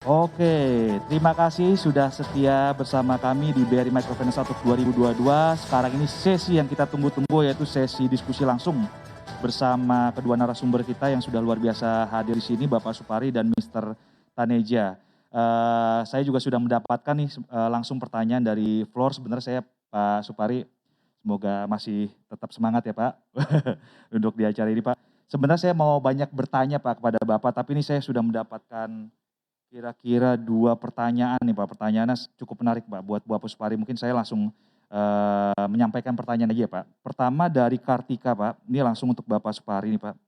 Oke, terima kasih sudah setia bersama kami di BRI Microfinance Outlook 2022. Sekarang ini sesi yang kita tunggu-tunggu yaitu sesi diskusi langsung bersama kedua narasumber kita yang sudah luar biasa hadir di sini, Bapak Supari dan Mr. Taneja. Saya juga sudah mendapatkan nih langsung pertanyaan dari floor. Sebenarnya saya Pak Supari, semoga masih tetap semangat ya Pak untuk di acara ini Pak. Sebenarnya saya mau banyak bertanya Pak kepada Bapak, tapi ini saya sudah mendapatkan kira-kira 2 pertanyaan nih Pak, pertanyaannya cukup menarik Pak buat Bapak Supari. Mungkin saya langsung menyampaikan pertanyaan aja ya Pak. Pertama dari Kartika Pak, ini langsung untuk Bapak Supari nih Pak.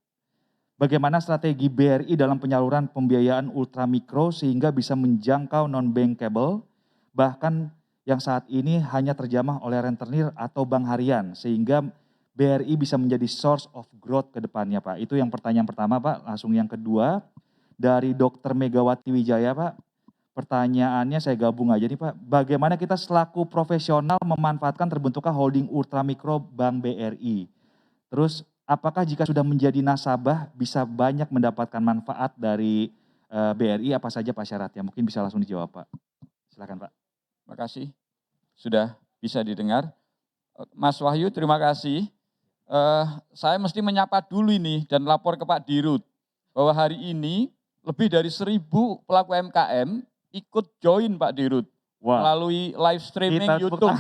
Bagaimana strategi BRI dalam penyaluran pembiayaan ultramikro sehingga bisa menjangkau non-bankable, bahkan yang saat ini hanya terjamah oleh rentenir atau bank harian, sehingga BRI bisa menjadi source of growth ke depannya Pak. Itu yang pertanyaan pertama Pak. Langsung yang kedua, dari Dr. Megawati Wijaya Pak, pertanyaannya saya gabung aja nih Pak. Bagaimana kita selaku profesional memanfaatkan terbentuknya holding ultramikro Bank BRI? Terus apakah jika sudah menjadi nasabah bisa banyak mendapatkan manfaat dari BRI, apa saja Pak syaratnya? Mungkin bisa langsung dijawab Pak. Silakan Pak. Terima kasih, sudah bisa didengar. Mas Wahyu, terima kasih. Saya mesti menyapa dulu ini dan lapor ke Pak Dirut bahwa hari ini lebih dari 1.000 pelaku UMKM ikut join Pak Dirut melalui live streaming YouTube.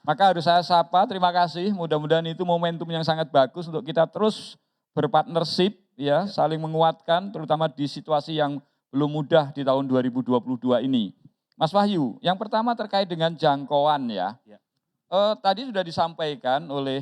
Maka harus saya sapa, terima kasih. Mudah-mudahan itu momentum yang sangat bagus untuk kita terus berpartnership, ya, saling menguatkan, terutama di situasi yang belum mudah di tahun 2022 ini. Mas Wahyu, yang pertama terkait dengan jangkauan ya. Tadi sudah disampaikan oleh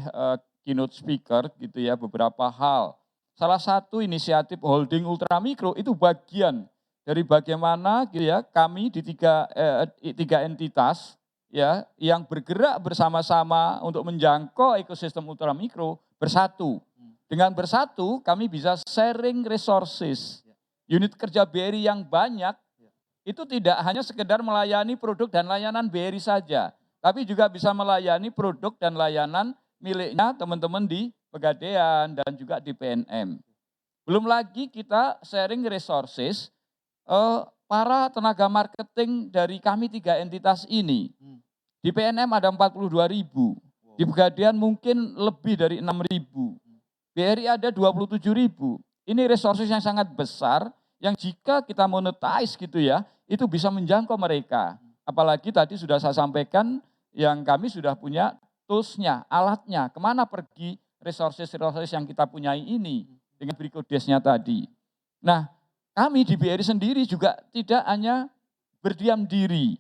keynote speaker gitu ya beberapa hal. Salah satu inisiatif holding ultramikro itu bagian dari bagaimana gitu ya kami di tiga entitas ya yang bergerak bersama-sama untuk menjangkau ekosistem ultramikro bersatu. Dengan bersatu kami bisa sharing resources. Unit kerja BRI yang banyak itu tidak hanya sekedar melayani produk dan layanan BRI saja, tapi juga bisa melayani produk dan layanan miliknya teman-teman di Pegadaian dan juga di PNM. Belum lagi kita sharing resources para tenaga marketing dari kami 3 entitas ini. Di PNM ada 42.000, di Pegadaian mungkin lebih dari 6.000, BRI ada 27.000. Ini resources yang sangat besar yang jika kita monetize gitu ya, itu bisa menjangkau mereka. Apalagi tadi sudah saya sampaikan yang kami sudah punya tools-nya, alatnya, kemana pergi resources yang kita punyai ini dengan berikut desnya tadi. Nah, kami di BRI sendiri juga tidak hanya berdiam diri.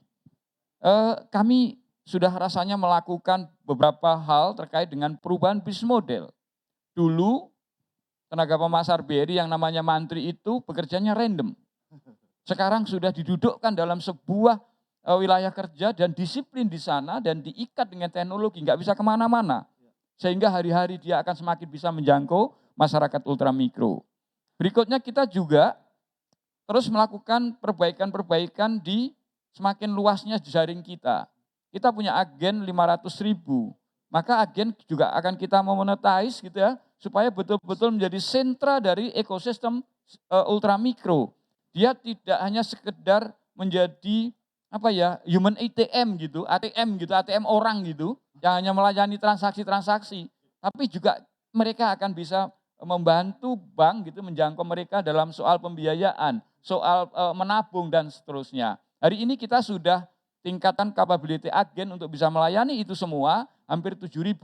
Kami sudah rasanya melakukan beberapa hal terkait dengan perubahan bisnis model. Dulu tenaga pemasar BRI yang namanya mantri itu bekerjanya random. Sekarang sudah didudukkan dalam sebuah wilayah kerja dan disiplin di sana dan diikat dengan teknologi, nggak bisa kemana-mana. Sehingga hari-hari dia akan semakin bisa menjangkau masyarakat ultramikro. Berikutnya kita juga terus melakukan perbaikan-perbaikan di semakin luasnya jaring kita. Kita punya agen 500.000, maka agen juga akan kita monetize gitu ya, supaya betul-betul menjadi sentra dari ekosistem ultramikro. Dia tidak hanya sekedar menjadi apa ya, human ATM gitu, ATM orang gitu, yang hanya melayani transaksi-transaksi, tapi juga mereka akan bisa membantu bank gitu menjangkau mereka dalam soal pembiayaan, soal menabung dan seterusnya. Hari ini kita sudah tingkatan capability agen untuk bisa melayani itu semua hampir 7.000.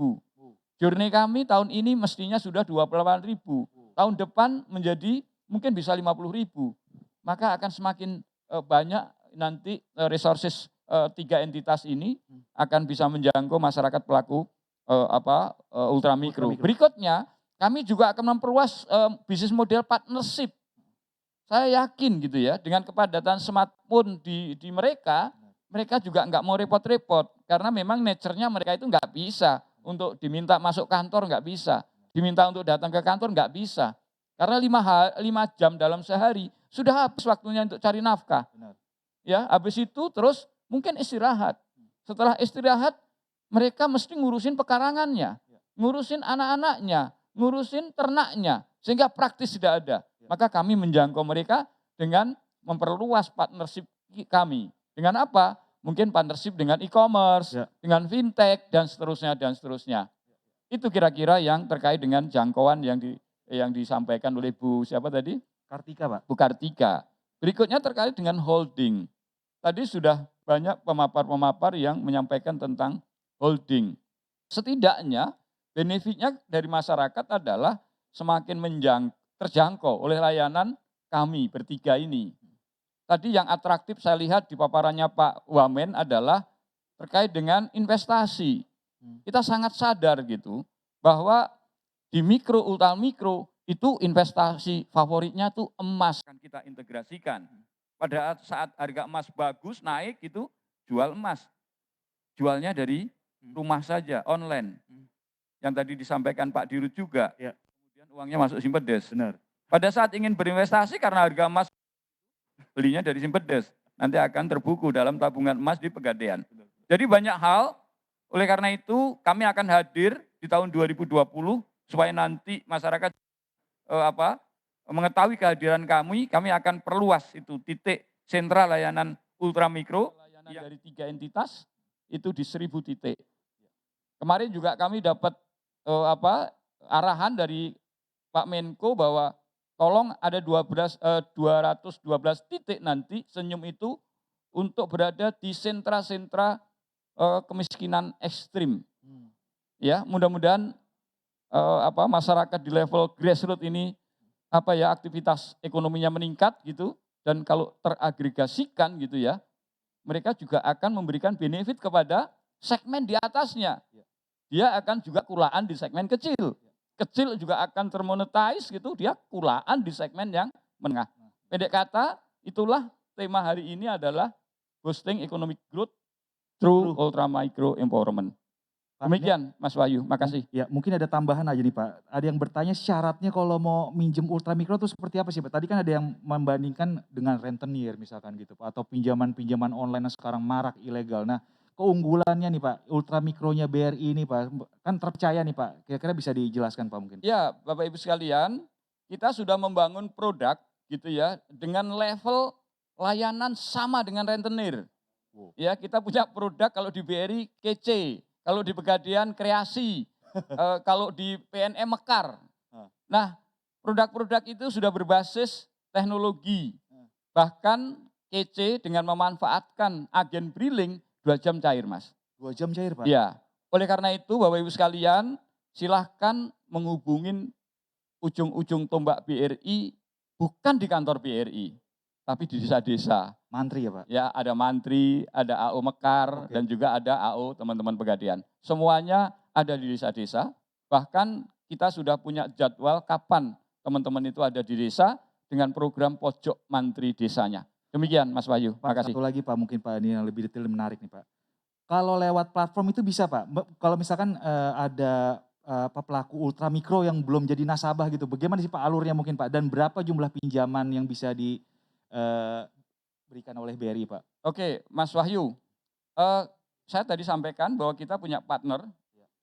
Journey kami tahun ini mestinya sudah 28.000. Tahun depan menjadi mungkin bisa 50.000. Maka akan semakin banyak nanti resources 3 entitas ini akan bisa menjangkau masyarakat pelaku ultramikro. Berikutnya kami juga akan memperluas bisnis model partnership. Saya yakin gitu ya dengan kepadatan smartphone di mereka juga enggak mau repot-repot karena memang nature-nya mereka itu enggak bisa untuk diminta masuk kantor enggak bisa, diminta untuk datang ke kantor enggak bisa. Karena 5 jam dalam sehari sudah habis waktunya untuk cari nafkah. Ya, habis itu terus mungkin istirahat. Setelah istirahat mereka mesti ngurusin pekarangannya, ngurusin anak-anaknya, ngurusin ternaknya sehingga praktis tidak ada. Maka kami menjangkau mereka dengan memperluas partnership kami. Dengan apa? Mungkin partnership dengan e-commerce, Ya. dengan fintech, dan seterusnya, dan seterusnya. Itu kira-kira yang terkait dengan jangkauan yang disampaikan oleh Bu siapa tadi? Kartika Pak. Bu Kartika. Berikutnya terkait dengan holding. Tadi sudah banyak pemapar-pemapar yang menyampaikan tentang holding. Setidaknya benefitnya dari masyarakat adalah semakin terjangkau oleh layanan kami bertiga ini. Tadi yang atraktif saya lihat di paparannya Pak Wamen adalah terkait dengan investasi. Kita sangat sadar gitu bahwa di mikro, ultra mikro itu investasi favoritnya tuh emas. Kan kita integrasikan. Pada saat harga emas bagus naik itu jual emas. Jualnya dari rumah saja, online. Yang tadi disampaikan Pak Dirut juga. Ya. Kemudian uangnya masuk Simpedes. Benar. Pada saat ingin berinvestasi karena harga emas belinya dari Simpedes. Nanti akan terbuku dalam tabungan emas di Pegadaian. Jadi banyak hal, oleh karena itu kami akan hadir di tahun 2020 supaya nanti masyarakat mengetahui kehadiran kami akan perluas itu titik sentra layanan ultramikro. Layanan dari 3 entitas itu di 1000 titik. Kemarin juga kami dapat arahan dari Pak Menko bahwa tolong ada 212 titik nanti senyum itu untuk berada di sentra-sentra kemiskinan ekstrim. Ya, mudah-mudahan masyarakat di level grassroots ini aktivitas ekonominya meningkat gitu, dan kalau teragregasikan gitu ya, mereka juga akan memberikan benefit kepada segmen di atasnya. Dia akan juga kulaan di segmen kecil. Kecil juga akan termonetize gitu, dia kulaan di segmen yang menengah. Pendek kata, itulah tema hari ini adalah boosting economic growth through ultra micro empowerment. Demikian Mas Wahyu, makasih. Ya, mungkin ada tambahan aja nih Pak. Ada yang bertanya syaratnya kalau mau minjem ultramikro itu seperti apa sih Pak? Tadi kan ada yang membandingkan dengan rentenir misalkan gitu Pak, atau pinjaman-pinjaman online yang sekarang marak ilegal. Nah, keunggulannya nih Pak, ultramikronya BRI ini Pak, kan terpercaya nih Pak. Kira-kira bisa dijelaskan Pak mungkin? Ya, Bapak Ibu sekalian, kita sudah membangun produk gitu ya dengan level layanan sama dengan rentenir. Ya, kita punya produk kalau di BRI kece, kalau di Pegadaian kreasi, kalau di PNM mekar. Nah, produk-produk itu sudah berbasis teknologi. Bahkan kece dengan memanfaatkan agen briling 2 jam cair, Mas. 2 jam cair Pak? Ya, oleh karena itu Bapak Ibu sekalian, silahkan menghubungin ujung-ujung tombak BRI bukan di kantor BRI, tapi di desa-desa. Mantri ya Pak? Ya, ada Mantri, ada AO Mekar, dan juga ada AO teman-teman Pegadaian. Semuanya ada di desa-desa, bahkan kita sudah punya jadwal kapan teman-teman itu ada di desa dengan program pojok Mantri desanya. Demikian Mas Wahyu, Pak, makasih. satu lagi Pak, mungkin Pak ini yang lebih detail menarik nih Pak. Kalau lewat platform itu bisa Pak, kalau misalkan ada pelaku ultramikro yang belum jadi nasabah gitu, bagaimana sih Pak alurnya mungkin Pak? Dan berapa jumlah pinjaman yang bisa diberikan oleh BRI Pak? Oke, Mas Wahyu, saya tadi sampaikan bahwa kita punya partner,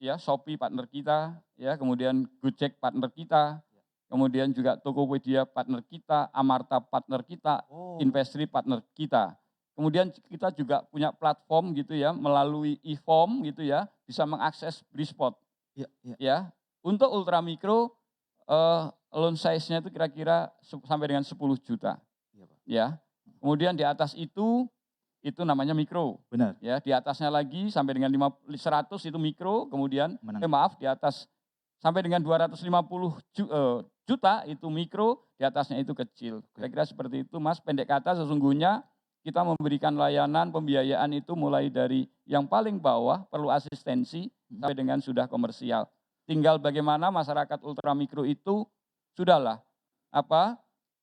ya Shopee partner kita, ya kemudian Gojek partner kita, kemudian juga Tokopedia partner kita, Amarta partner kita, Investri partner kita. Kemudian kita juga punya platform gitu ya, melalui e-form gitu ya, bisa mengakses Brispot. Ya, untuk ultramikro loan size-nya itu kira-kira sampai dengan 10 juta. Ya. Kemudian di atas itu namanya mikro. Benar. Ya, di atasnya lagi sampai dengan 100 itu mikro, kemudian di atas sampai dengan 250 juta itu mikro, di atasnya itu kecil. Kira-kira seperti itu Mas, pendek kata sesungguhnya kita memberikan layanan pembiayaan itu mulai dari yang paling bawah perlu asistensi sampai dengan sudah komersial. Tinggal bagaimana masyarakat ultramikro itu sudahlah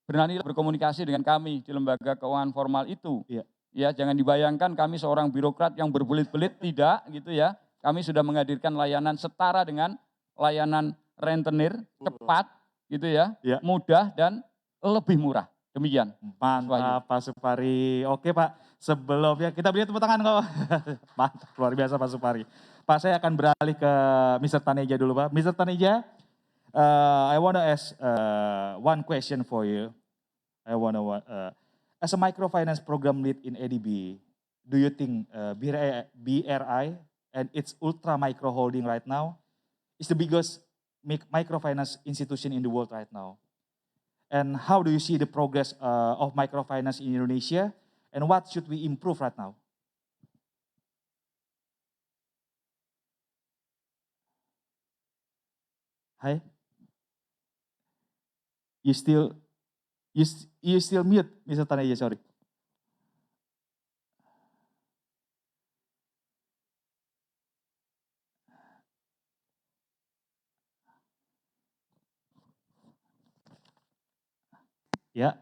berani berkomunikasi dengan kami di lembaga keuangan formal itu. Ya, jangan dibayangkan kami seorang birokrat yang berbelit-belit, tidak gitu ya. Kami sudah menghadirkan layanan setara dengan layanan rentenir, cepat gitu ya, mudah dan lebih murah. Demikian. Mantap Pak Supari. Oke Pak, sebelumnya kita beri tepuk tangan kok. Mantap, luar biasa Pak Supari. Pak, saya akan beralih ke Mr. Taneja dulu Pak. Mr. Taneja, I want to ask one question for you. as a microfinance program lead in ADB, do you think BRI and its ultra micro holding right now is the biggest microfinance institution in the world right now? And how do you see the progress of microfinance in Indonesia? And what should we improve right now? Hi, you still mute, Mr. Taneja, sorry. Ya,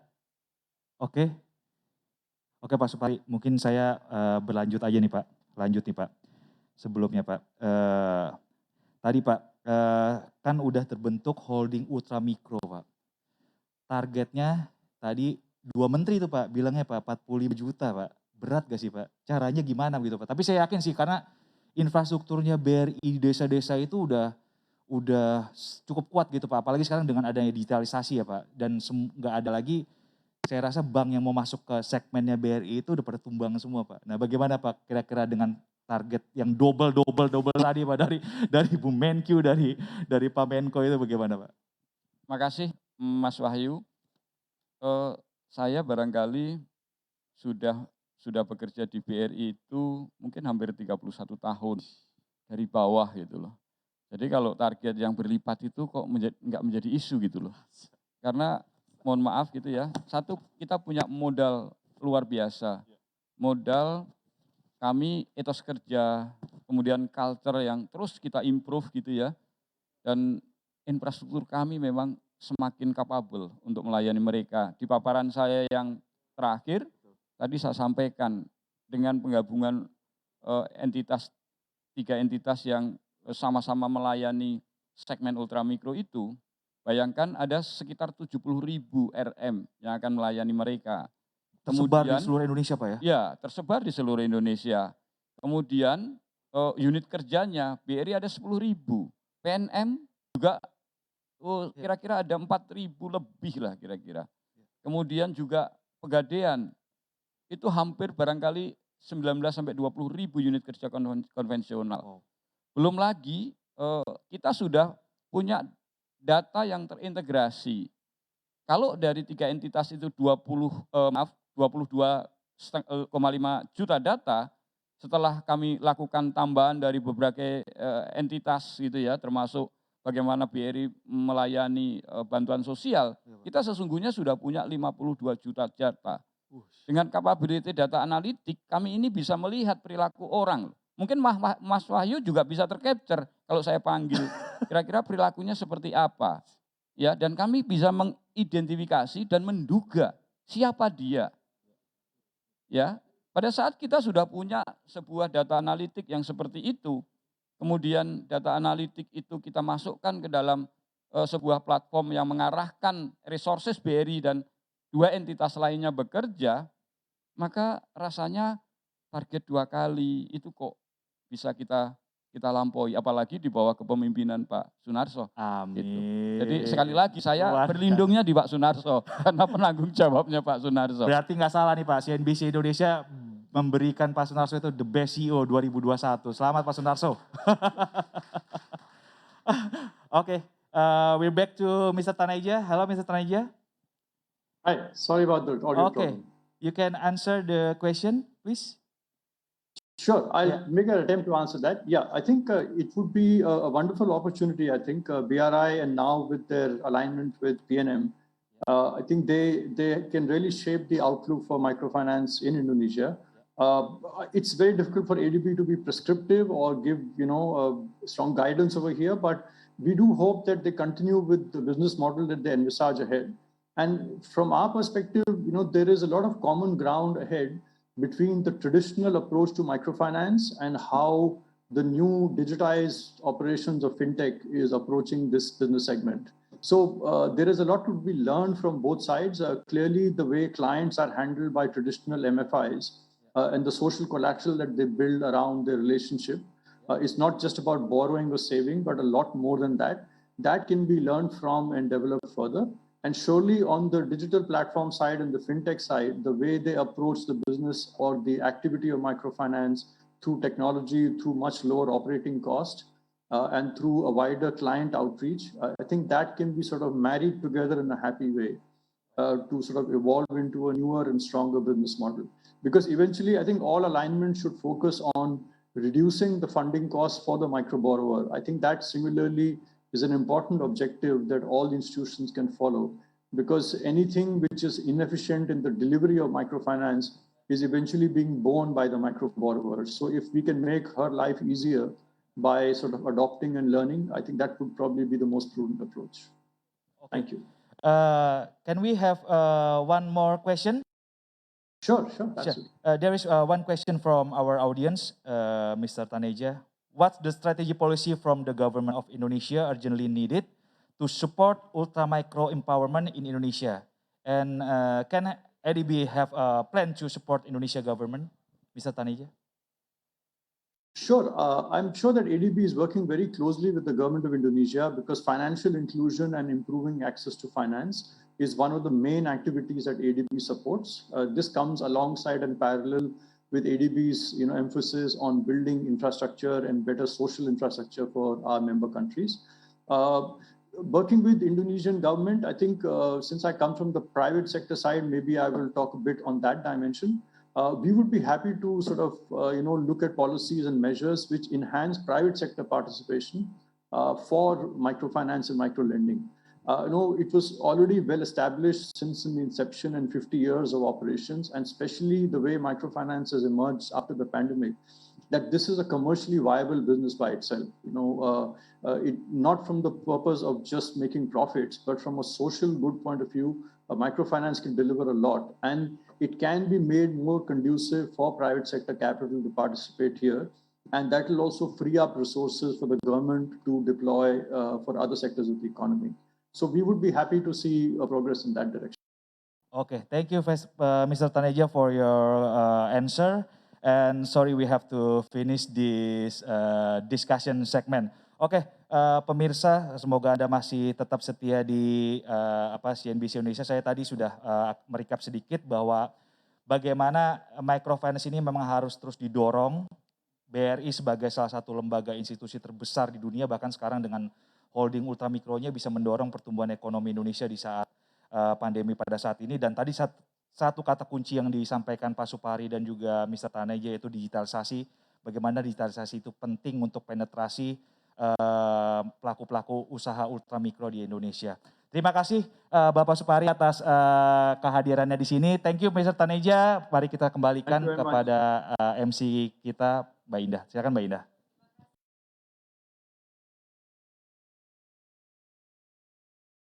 oke. Oke Pak Supari, mungkin saya berlanjut aja nih Pak. Lanjut nih Pak. Sebelumnya Pak, tadi Pak, kan udah terbentuk holding ultra mikro Pak. Targetnya tadi 2 menteri itu Pak, bilangnya Pak 45 juta Pak. Berat gak sih Pak? Caranya gimana gitu Pak? Tapi saya yakin sih karena infrastrukturnya BRI di desa-desa itu udah cukup kuat gitu Pak. Apalagi sekarang dengan adanya digitalisasi ya Pak. Dan nggak ada lagi, saya rasa bank yang mau masuk ke segmennya BRI itu udah pada tumbang semua Pak. Nah bagaimana Pak kira-kira dengan target yang double tadi Pak dari Bu Menkyu, dari Pak Menko itu bagaimana Pak? Makasih Mas Wahyu. Saya barangkali sudah bekerja di BRI itu mungkin hampir 31 tahun dari bawah gitu loh. Jadi kalau target yang berlipat itu kok nggak menjadi isu gitu loh. Karena mohon maaf gitu ya, satu kita punya modal luar biasa. Modal kami etos kerja, kemudian culture yang terus kita improve gitu ya. Dan infrastruktur kami memang semakin capable untuk melayani mereka. Di paparan saya yang terakhir, tadi saya sampaikan dengan penggabungan tiga entitas yang sama-sama melayani segmen ultramikro itu, bayangkan ada sekitar 70.000 RM yang akan melayani mereka. Tersebar di seluruh Indonesia Pak ya? Ya, tersebar di seluruh Indonesia. Kemudian unit kerjanya BRI ada 10.000, PNM juga kira-kira ada 4.000 lebih lah kira-kira. Kemudian juga Pegadaian, itu hampir barangkali 19 sampai 20.000 unit kerja konvensional. Belum lagi kita sudah punya data yang terintegrasi. Kalau dari 3 entitas itu 22,5 juta data, setelah kami lakukan tambahan dari beberapa entitas gitu ya, termasuk bagaimana BRI melayani bantuan sosial, kita sesungguhnya sudah punya 52 juta data. Dengan capability data analitik, kami ini bisa melihat perilaku orang. Mungkin Mas Wahyu juga bisa tercapture kalau saya panggil. Kira-kira perilakunya seperti apa. Ya, dan kami bisa mengidentifikasi dan menduga siapa dia. Ya, pada saat kita sudah punya sebuah data analitik yang seperti itu, kemudian data analitik itu kita masukkan ke dalam sebuah platform yang mengarahkan resources BRI dan 2 entitas lainnya bekerja, maka rasanya target 2 kali itu kok bisa kita lampaui, apalagi di bawah kepemimpinan Pak Sunarso. Amin. Gitu. Jadi sekali lagi saya berlindungnya di Pak Sunarso karena penanggung jawabnya Pak Sunarso. Berarti nggak salah nih Pak, CNBC Indonesia memberikan Pak Sunarso itu the best CEO 2021. Selamat Pak Sunarso. Oke, we're back to Mr. Taneja. Halo Mr. Taneja. Hi, sorry about the audio problem. You can answer the question, please. Sure, I'll make an attempt to answer that. Yeah, I think it would be a wonderful opportunity. I think BRI and now with their alignment with PNM, I think they can really shape the outlook for microfinance in Indonesia. It's very difficult for ADB to be prescriptive or give strong guidance over here, but we do hope that they continue with the business model that they envisage ahead. And from our perspective, there is a lot of common ground ahead between the traditional approach to microfinance and how the new digitized operations of fintech is approaching this business segment. So there is a lot to be learned from both sides. Clearly, the way clients are handled by traditional MFIs and the social collateral that they build around their relationship is not just about borrowing or saving, but a lot more than that. That can be learned from and developed further. And surely on the digital platform side and the fintech side, the way they approach the business or the activity of microfinance through technology, through much lower operating cost, and through a wider client outreach, I think that can be sort of married together in a happy way to sort of evolve into a newer and stronger business model. Because eventually, I think all alignment should focus on reducing the funding costs for the micro borrower. I think that similarly is an important objective that all institutions can follow, because anything which is inefficient in the delivery of microfinance is eventually being borne by the micro borrower. So if we can make her life easier by sort of adopting and learning, I think that would probably be the most prudent approach. Thank you. Can we have one more question? Sure, absolutely. There is one question from our audience, Mr. Taneja. What's the strategy policy from the government of Indonesia urgently needed to support ultra micro empowerment in Indonesia? And can ADB have a plan to support Indonesia government, Mr. Taneja? Sure. I'm sure that ADB is working very closely with the government of Indonesia, because financial inclusion and improving access to finance is one of the main activities that ADB supports. This comes alongside and parallel with ADB's emphasis on building infrastructure and better social infrastructure for our member countries. Working with Indonesian government, I think since I come from the private sector side, maybe I will talk a bit on that dimension. We would be happy to sort of look at policies and measures which enhance private sector participation for microfinance and micro lending. It was already well established since the inception and 50 years of operations, and especially the way microfinance has emerged after the pandemic, that this is a commercially viable business by itself. Not from the purpose of just making profits, but from a social good point of view, microfinance can deliver a lot, and it can be made more conducive for private sector capital to participate here. And that will also free up resources for the government to deploy for other sectors of the economy. So we would be happy to see progress in that direction. Okay, thank you, Mr. Taneja, for your answer. And sorry, we have to finish this discussion segment. Oke, pemirsa, semoga Anda masih tetap setia di CNBC Indonesia. Saya tadi sudah merecap sedikit bahwa bagaimana microfinance ini memang harus terus didorong. BRI sebagai salah satu lembaga institusi terbesar di dunia, bahkan sekarang dengan holding ultramikronya bisa mendorong pertumbuhan ekonomi Indonesia di saat pandemi pada saat ini. Dan tadi satu kata kunci yang disampaikan Pak Supari dan juga Mr. Taneja yaitu digitalisasi. Bagaimana digitalisasi itu penting untuk penetrasi pelaku-pelaku usaha ultramikro di Indonesia. Terima kasih Bapak Supari atas kehadirannya di sini. Thank you Mr. Taneja. Mari kita kembalikan kepada MC kita, Mbak Indah. Silakan Mbak Indah.